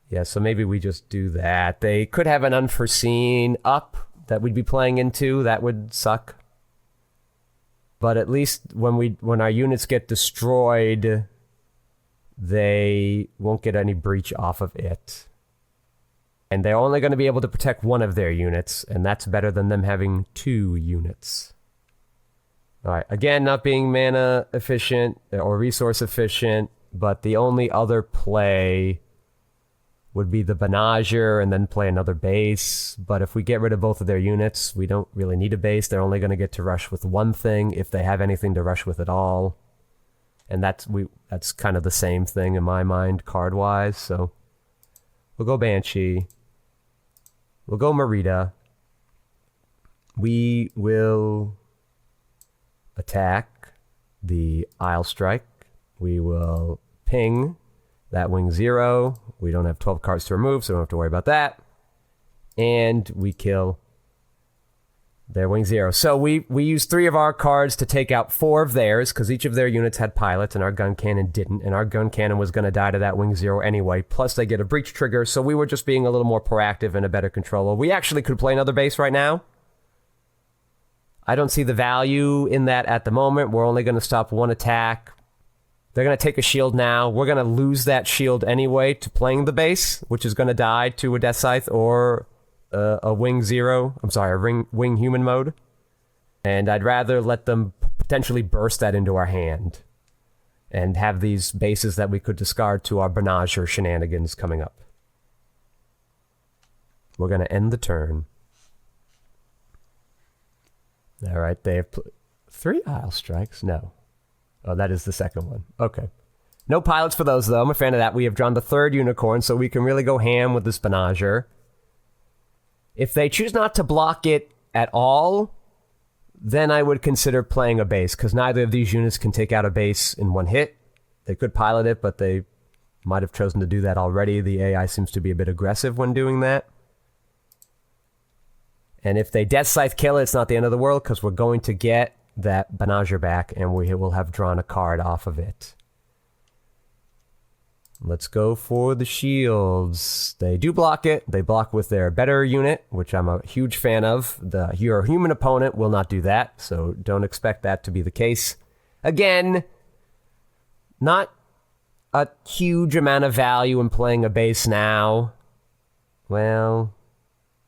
Yeah, so maybe we just do that. They could have an unforeseen up that we'd be playing into. That would suck. But at least when our units get destroyed, they won't get any breach off of it. And they're only going to be able to protect one of their units, and that's better than them having 2 units. Alright, again, not being mana efficient or resource efficient, but the only other play would be the Banagher and then play another base. But if we get rid of both of their units, we don't really need a base. They're only going to get to rush with one thing if they have anything to rush with at all. And that's kind of the same thing in my mind card-wise. So we'll go Banshee. We'll go Merida. We will attack the Isle Strike. We will ping that wing 0. We don't have 12 cards to remove, so we don't have to worry about that. And we kill their wing 0. So we used 3 of our cards to take out 4 of theirs, because each of their units had pilots, and our gun cannon didn't. And our gun cannon was going to die to that wing 0 anyway. Plus, they get a breach trigger, so we were just being a little more proactive and a better controller. We actually could play another base right now. I don't see the value in that at the moment. We're only going to stop 1 attack. They're going to take a shield now. We're going to lose that shield anyway to playing the base, which is going to die to a Death Scythe or a wing 0. I'm sorry, a wing human mode. And I'd rather let them potentially burst that into our hand and have these bases that we could discard to our Banage or shenanigans coming up. We're going to end the turn. All right, they have 3 Isle Strikes? No. Oh, that is the second one. Okay. No pilots for those, though. I'm a fan of that. We have drawn the 3rd unicorn, so we can really go ham with this Banager. If they choose not to block it at all, then I would consider playing a base, because neither of these units can take out a base in 1 hit. They could pilot it, but they might have chosen to do that already. The AI seems to be a bit aggressive when doing that. And if they Death Scythe kill it, it's not the end of the world, because we're going to get that Banager back, and we will have drawn a card off of it. Let's go for the shields. They do block it. They block with their better unit, which I'm a huge fan of. Your human opponent will not do that, so don't expect that to be the case. Again, not a huge amount of value in playing a base now. Well,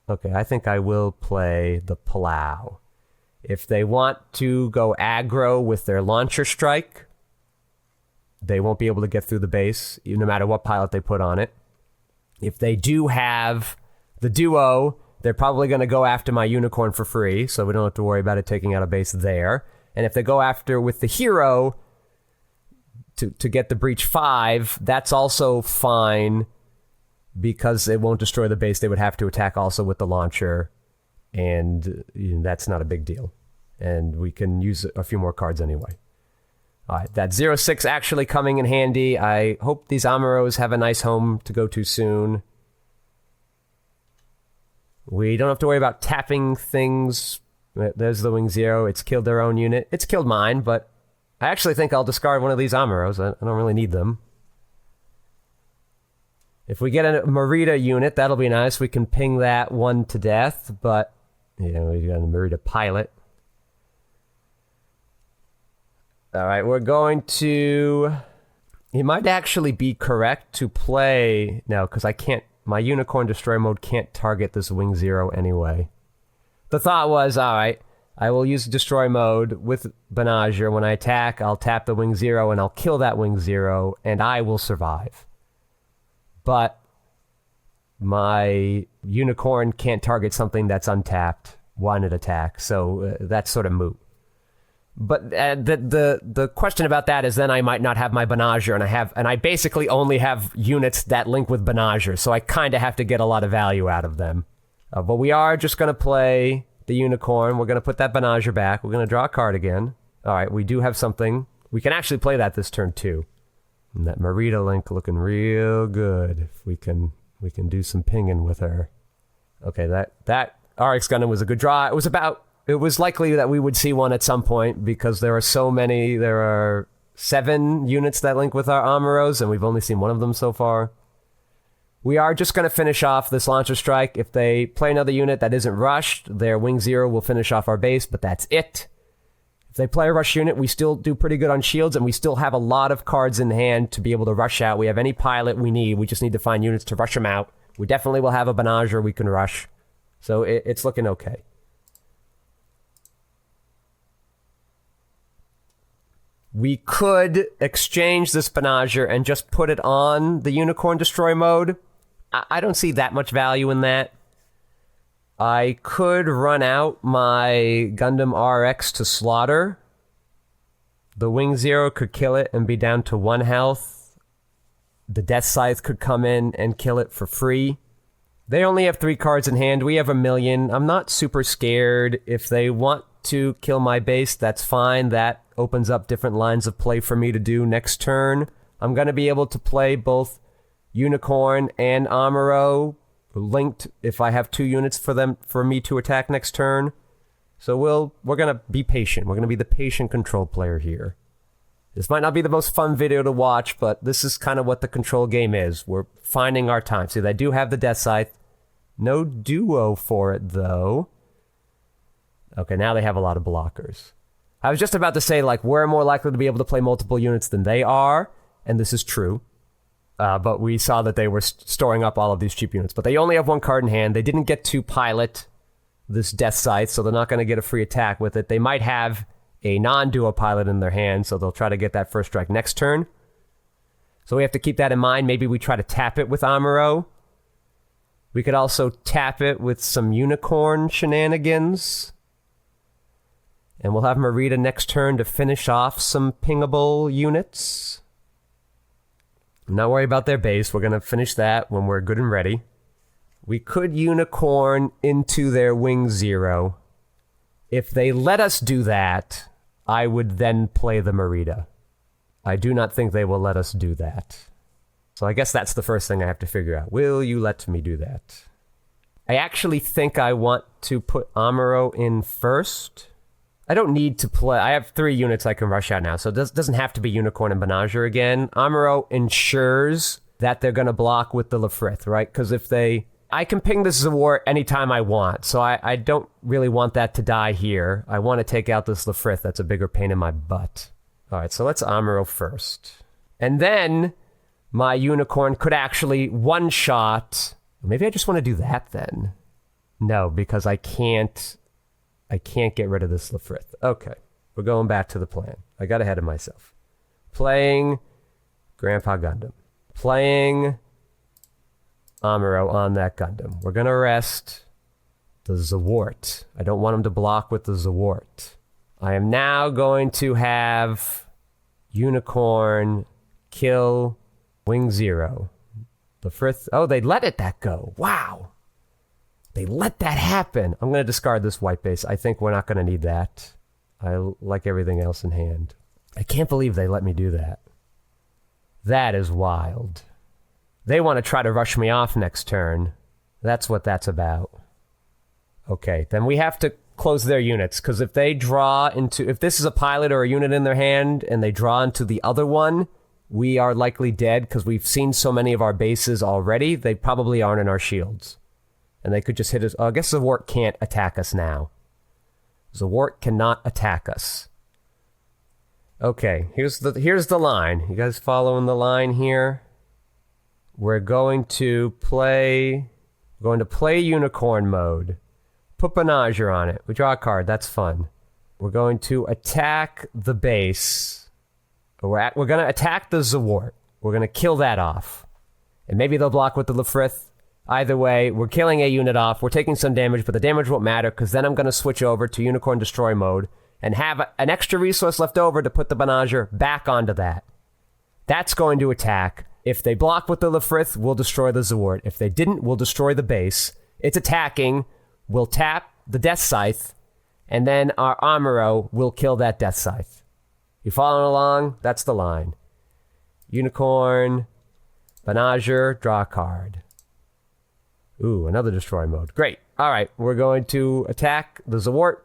okay, I think I will play the Palau. If they want to go aggro with their launcher strike, they won't be able to get through the base, no matter what pilot they put on it. If they do have the duo, they're probably going to go after my unicorn for free, so we don't have to worry about it taking out a base there. And if they go after with the hero to get the breach 5, that's also fine, because it won't destroy the base. They would have to attack also with the launcher, and that's not a big deal. And we can use a few more cards anyway. All right, that 0-6 actually coming in handy. I hope these Amuros have a nice home to go to soon. We don't have to worry about tapping things. There's the wing 0. It's killed their own unit. It's killed mine, but I actually think I'll discard one of these Amuros. I don't really need them. If we get a Merida unit, that'll be nice. We can ping that one to death, but we got a Merida pilot. All right, we're going to... It might actually be correct to play... No, because I can't... My Unicorn Destroy mode can't target this Wing 0 anyway. The thought was, all right, I will use Destroy mode with Banager. When I attack, I'll tap the Wing 0 and I'll kill that Wing 0, and I will survive. But my Unicorn can't target something that's untapped when it attacks, so that's sort of moot. But the question about that is then I might not have my Banager, and I basically only have units that link with Banager, so I kind of have to get a lot of value out of them. But we are just going to play the Unicorn. We're going to put that Banager back. We're going to draw a card again. All right, we do have something. We can actually play that this turn too. And that Merida link looking real good. If we can do some pinging with her. Okay, that RX Gundam was a good draw. It was likely that we would see one at some point because there are so many. There are 7 units that link with our Amuros, and we've only seen one of them so far. We are just going to finish off this Launcher Strike. If they play another unit that isn't rushed, their Wing 0 will finish off our base, but that's it. If they play a rush unit, we still do pretty good on shields, and we still have a lot of cards in hand to be able to rush out. We have any pilot we need. We just need to find units to rush them out. We definitely will have a Banager we can rush. So it's looking okay. We could exchange this Banager and just put it on the Unicorn Destroy mode. I don't see that much value in that. I could run out my Gundam RX to slaughter The Wing Zero could kill it and be down to 1 health. The Death Scythe could come in and kill it for free. They only have 3 cards in hand. We have 1,000,000. I'm not super scared. If they want to kill my base, that's fine. That opens up different lines of play for me to do next turn. I'm going to be able to play both Unicorn and Amuro linked if I have 2 units for me to attack next turn. So we're going to be patient. We're going to be the patient control player here. This might not be the most fun video to watch, but this is kind of what the control game is. We're finding our time. See, they do have the Death Scythe. No duo for it, though. Okay, now they have a lot of blockers. I was just about to say, like, we're more likely to be able to play multiple units than they are, and this is true. But we saw that they were storing up all of these cheap units. But they only have 1 card in hand. They didn't get to pilot this Death Scythe, so they're not going to get a free attack with it. They might have a non-duo pilot in their hand, so they'll try to get that first strike next turn. So we have to keep that in mind. Maybe we try to tap it with Amuro. We could also tap it with some Unicorn shenanigans. And we'll have Merida next turn to finish off some pingable units. I'm not worried about their base. We're going to finish that when we're good and ready. We could Unicorn into their Wing Zero. If they let us do that, I would then play the Merida. I do not think they will let us do that. So I guess that's the first thing I have to figure out. Will you let me do that? I actually think I want to put Amuro in first. I don't need to play. I have 3 units I can rush out now, so it doesn't have to be Unicorn and Banagher again. Amuro ensures that they're going to block with the Lefrith, right? Because if they... I can ping this Zawart anytime I want, so I don't really want that to die here. I want to take out this Lefrith. That's a bigger pain in my butt. All right, so let's Amuro first. And then my Unicorn could actually one-shot... Maybe I just want to do that then. No, because I can't get rid of this Lefrith. Okay, we're going back to the plan. I got ahead of myself. Playing Grandpa Gundam. Playing Amuro on that Gundam. We're going to rest the Zawart. I don't want him to block with the Zawart. I am now going to have Unicorn kill Wing Zero. Lefrith. Oh, they let that go. Wow. They let that happen. I'm going to discard this white base. I think we're not going to need that. I like everything else in hand. I can't believe they let me do that. That is wild. They want to try to rush me off next turn. That's what that's about. Okay, then we have to close their units, because if they draw into... If this is a pilot or a unit in their hand, and they draw into the other one, we are likely dead, because we've seen so many of our bases already, they probably aren't in our shields. And they could just hit us. Oh, I guess Zawart can't attack us now. Zawart cannot attack us. Okay, here's the line. You guys following the line here? We're going to play Unicorn mode. Put Banagher on it. We draw a card. That's fun. We're going to attack the base. We're going to attack the Zawart. We're going to kill that off. And maybe they'll block with the Lefrith. Either way, we're killing a unit off. We're taking some damage, but the damage won't matter, because then I'm going to switch over to Unicorn Destroy mode and have an extra resource left over to put the Banagher back onto that. That's going to attack. If they block with the Lefrith, we'll destroy the Zawart. If they didn't, we'll destroy the base. It's attacking. We'll tap the Death Scythe, and then our Amuro will kill that Death Scythe. You following along? That's the line. Unicorn, Banagher, draw a card. Ooh, another destroy mode. Great. All right, we're going to attack the Zawart.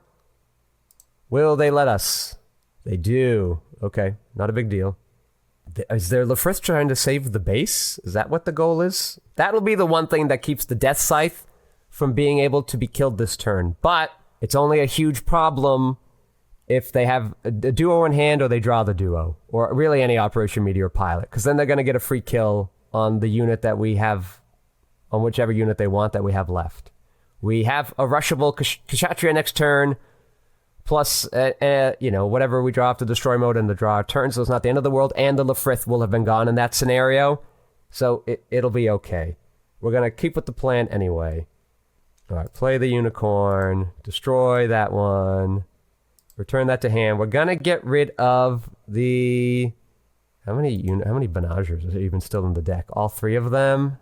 Will they let us? They do. Okay, not a big deal. Is there Lefrith trying to save the base? Is that what the goal is? That'll be the one thing that keeps the Death Scythe from being able to be killed this turn. But it's only a huge problem if they have a duo in hand or they draw the duo. Or really any Operation Meteor pilot. Because then they're going to get a free kill on the unit that we have, on whichever unit they want that we have left. We have a rushable Kshatriya next turn, plus, whatever we draw off the destroy mode and the draw turn, so it's not the end of the world, and the Lefrith will have been gone in that scenario, so it'll be okay. We're going to keep with the plan anyway. All right, play the Unicorn, destroy that one, Return that to hand. We're gonna get rid of the... How many Banagers are even still in the deck? All 3 of them?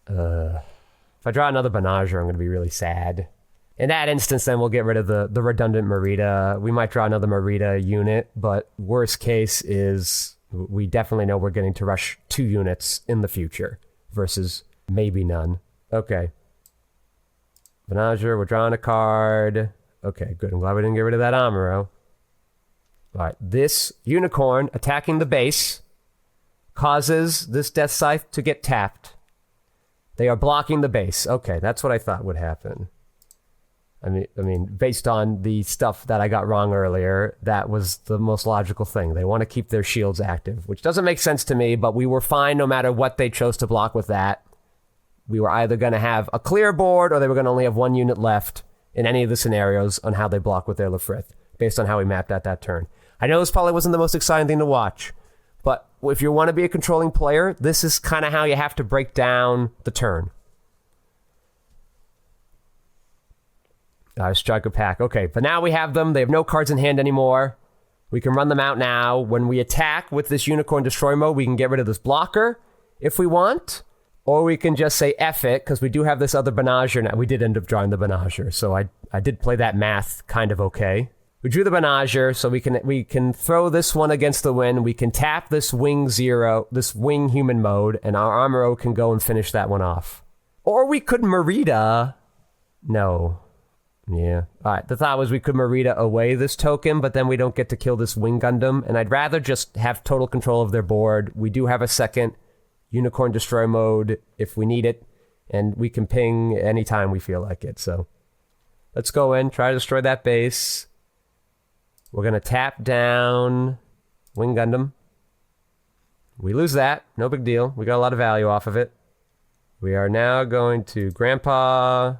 If I draw another Banager, I'm gonna be really sad. In that instance, then we'll get rid of the redundant Merida. We might draw another Merida unit, but worst case is we definitely know we're getting to rush 2 units in the future versus maybe none. Okay. Banager, we're drawing a card. Okay, good. I'm glad we didn't get rid of that Amuro. Alright, this Unicorn attacking the base causes this Death Scythe to get tapped. They are blocking the base. Okay, that's what I thought would happen. I mean, based on the stuff that I got wrong earlier, that was the most logical thing. They want to keep their shields active, which doesn't make sense to me, but we were fine no matter what they chose to block with that. We were either going to have a clear board or they were going to only have 1 unit left in any of the scenarios on how they block with their Lefrith, based on how we mapped out that turn. I know this probably wasn't the most exciting thing to watch, but if you want to be a controlling player, this is kind of how you have to break down the turn. Strike a pack. Okay, but now we have them. They have no cards in hand anymore. We can run them out now. When we attack with this Unicorn Destroy mode, we can get rid of this blocker if we want. Or we can just say F it, because we do have this other Banager now. We did end up drawing the Banager, so I did play that math kind of okay. We drew the Banager, so we can throw this one against the wind. We can tap this Wing Human mode, and our Amuro can go and finish that one off. Or we could Merida. No. Yeah. Alright, the thought was we could Merida away this token, but then we don't get to kill this Wing Gundam, and I'd rather just have total control of their board. We do have a second Unicorn Destroy mode if we need it, and we can ping anytime we feel like it, so... Let's go in, try to destroy that base. We're gonna tap down Wing Gundam. We lose that, no big deal. We got a lot of value off of it. We are now going to Grandpa...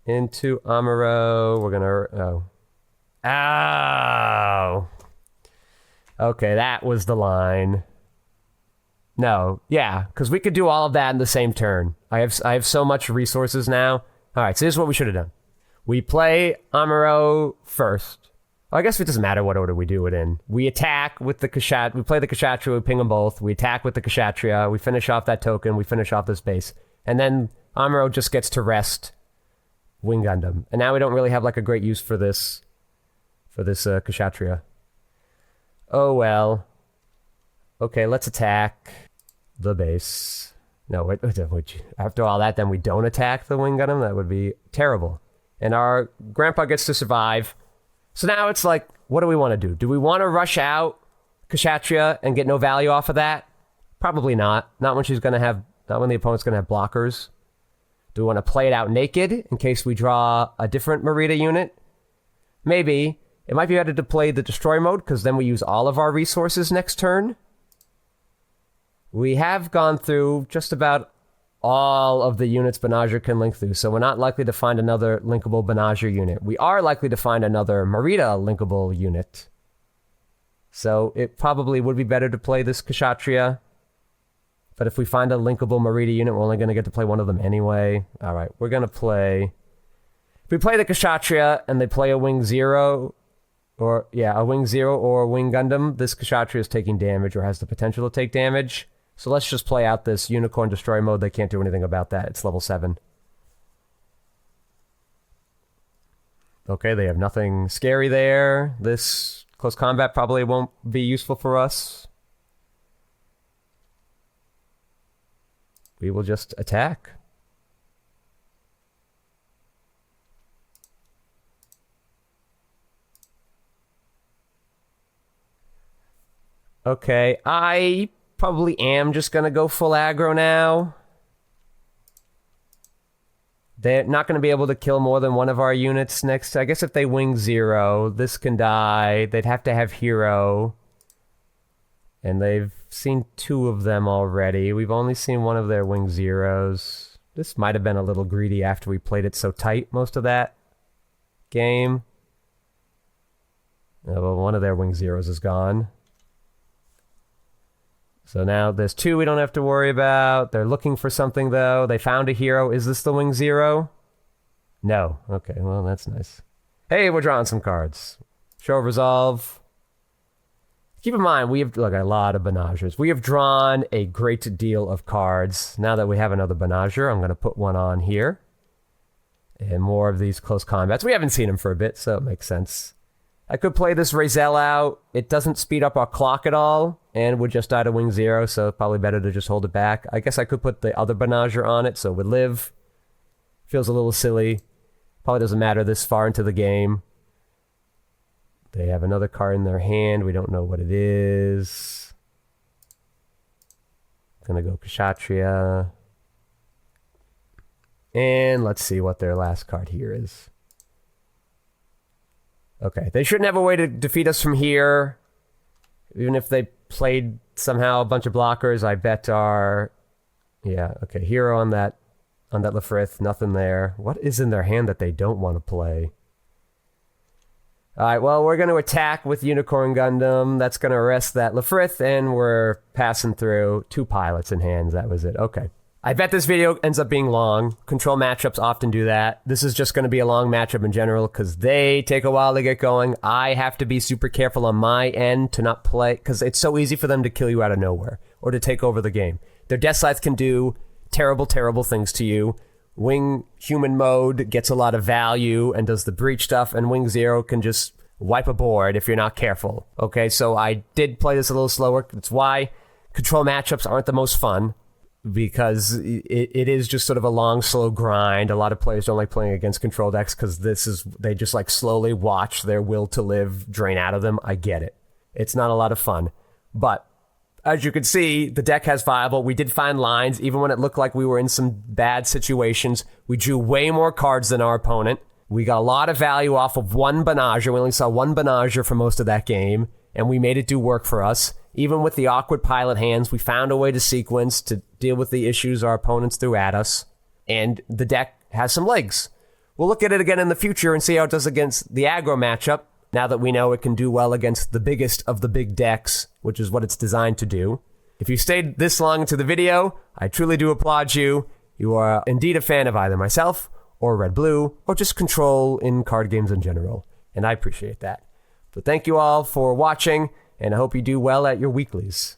into Amuro. We're gonna... Oh. Okay, that was the line. No, yeah, because we could do all of that in the same turn. I have so much resources now. Alright, so here's what we should have done. We play Amuro first. Well, I guess it doesn't matter what order we do it in. We attack with the Kshatriya. We play the Kshatriya, we ping them both. We attack with the Kshatriya. We finish off that token. We finish off this base. And then Amuro just gets to rest Wing Gundam. And now we don't really have like a great use for this Kshatriya. Oh well. Okay, let's attack the base. No, wait, after all that, then we don't attack the Wing Gundam? That would be terrible. And our Grandpa gets to survive. So now it's like, what do we want to do? Do we want to rush out Kshatriya and get no value off of that? Probably not. Not when the opponent's going to have blockers. Do we want to play it out naked in case we draw a different Merida unit? Maybe. It might be better to play the Destroy mode, because then we use all of our resources next turn. We have gone through just about all of the units Banager can link through, so we're not likely to find another linkable Banager unit. We are likely to find another Merida linkable unit. So it probably would be better to play this Kshatriya. But if we find a linkable Merida unit, we're only going to get to play one of them anyway. Alright, we're going to play... If we play the Kshatriya and they play a Wing Zero, a Wing Zero or a Wing Gundam, this Kshatriya is taking damage or has the potential to take damage. So let's just play out this Unicorn Destroy mode. They can't do anything about that. It's level 7. Okay, they have nothing scary there. This close combat probably won't be useful for us. We will just attack. Okay, I probably am just gonna go full aggro now. They're not gonna be able to kill more than one of our units next. I guess if they Wing Zero, this can die. They'd have to have Hero. And they've seen 2 of them already. We've only seen one of their Wing Zeros. This might have been a little greedy after we played it so tight most of that game. Oh, well, one of their Wing Zeros is gone. So now there's 2 we don't have to worry about. They're looking for something, though. They found a hero. Is this the Wing Zero? No. Okay, well, that's nice. Hey, we're drawing some cards. Show of Resolve. Keep in mind, we have a lot of Banagers. We have drawn a great deal of cards. Now that we have another Banager, I'm going to put one on here. And more of these close combats. We haven't seen them for a bit, so it makes sense. I could play this Razel out. It doesn't speed up our clock at all, and would just die to wing 0, so probably better to just hold it back. I guess I could put the other Banager on it, so it would live. Feels a little silly. Probably doesn't matter this far into the game. They have another card in their hand. We don't know what it is. Gonna go Kshatriya. And let's see what their last card here is. Okay, they shouldn't have a way to defeat us from here. Even if they played somehow a bunch of blockers, I bet our... Yeah, okay, hero on that Lefrith, nothing there. What is in their hand that they don't want to play? Alright, well, we're going to attack with Unicorn Gundam. That's going to arrest that Lefrith, and we're passing through 2 pilots in hands. That was it. Okay. I bet this video ends up being long. Control matchups often do that. This is just going to be a long matchup in general because they take a while to get going. I have to be super careful on my end to not play because it's so easy for them to kill you out of nowhere or to take over the game. Their Death Scythe can do terrible, terrible things to you. Wing Human Mode gets a lot of value and does the breach stuff, and Wing 0 can just wipe a board if you're not careful. Okay, so I did play this a little slower. That's why control matchups aren't the most fun. Because it is just sort of a long, slow grind. A lot of players don't like playing against control decks because they just like slowly watch their will to live drain out of them. I get it. It's not a lot of fun. But as you can see, the deck has viable. We did find lines. Even when it looked like we were in some bad situations, we drew way more cards than our opponent. We got a lot of value off of one Banager. We only saw one Banager for most of that game, and we made it do work for us. Even with the awkward pilot hands, we found a way to sequence to deal with the issues our opponents threw at us. And the deck has some legs. We'll look at it again in the future and see how it does against the aggro matchup, now that we know it can do well against the biggest of the big decks, which is what it's designed to do. If you stayed this long into the video, I truly do applaud you. You are indeed a fan of either myself, or Red Blue, or just control in card games in general. And I appreciate that. So thank you all for watching, and I hope you do well at your weeklies.